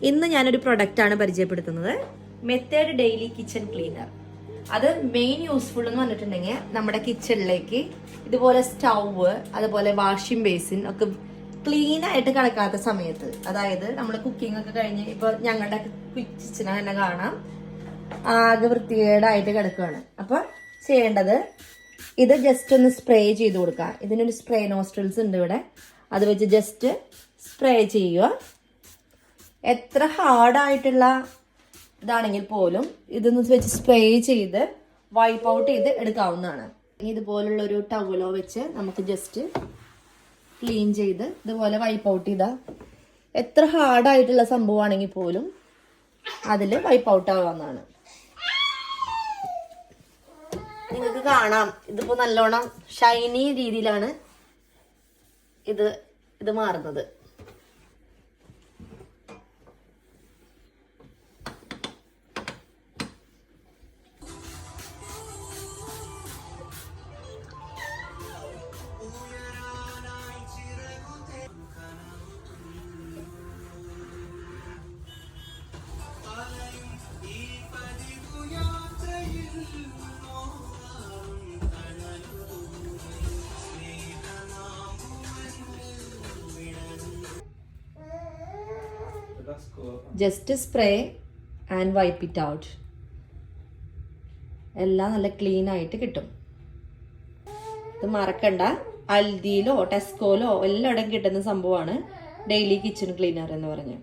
ഇന്ന് ഞാനൊരു പ്രൊഡക്റ്റാണ് പരിചയപ്പെടുത്തുന്നത്. Method daily kitchen cleaner. അത് മെയിൻ യൂസ്ഫുൾ എന്ന് പറഞ്ഞിട്ടുണ്ടെങ്കിൽ നമ്മുടെ കിച്ചണിലേക്ക് ഇതുപോലെ സ്റ്റൗവ്, അതുപോലെ വാഷിംഗ് ബേസിൻ ഒക്കെ ക്ലീൻ ആയിട്ട് കിടക്കാത്ത സമയത്ത്, അതായത് നമ്മൾ കുക്കിംഗ് ഒക്കെ കഴിഞ്ഞ് ഇപ്പൊ ഞങ്ങളുടെ കിച്ചണ തന്നെ കാണാം ആകെ വൃത്തികേടായിട്ട് കിടക്കുകയാണ്. അപ്പൊ ചെയ്യേണ്ടത് ഇത് ജസ്റ്റ് ഒന്ന് സ്പ്രേ ചെയ്ത് കൊടുക്കുക. ഇതിനൊരു സ്പ്രേ നോസ്ട്രിൽസ് ഉണ്ട് ഇവിടെ, അത് വെച്ച് ജസ്റ്റ് സ്പ്രേ ചെയ്യുക. എത്ര ഹാർഡായിട്ടുള്ള ഇതാണെങ്കിൽ പോലും ഇതൊന്ന് വെച്ച് സ്പ്രേ ചെയ്ത് വൈപ്പ് ഔട്ട് ചെയ്ത് എടുക്കാവുന്നതാണ്. ഇതുപോലുള്ള ഒരു ടവലോ വെച്ച് നമുക്ക് ജസ്റ്റ് ക്ലീൻ ചെയ്ത് ഇതുപോലെ വൈപ്പ് ഔട്ട് ചെയ്താൽ എത്ര ഹാർഡായിട്ടുള്ള സംഭവമാണെങ്കിൽ പോലും അതിൽ വൈപ്പ് ഔട്ട് ആവാവുന്നതാണ്. നിങ്ങൾക്ക് കാണാം ഇതിപ്പോ നല്ലോണം ഷൈനി രീതിയിലാണ് ഇത് മാറുന്നത്. Just spray and wipe it out. എല്ലാം നല്ല ക്ലീൻ ആയിട്ട് കിട്ടും. ഇത് മറക്കണ്ട, അൽദിയിലോ ടെസ്കോയിലോ എല്ലായിടം കിട്ടുന്ന സംഭവമാണ് ഡെയിലി കിച്ചൺ ക്ലീനർ എന്ന് പറഞ്ഞ്.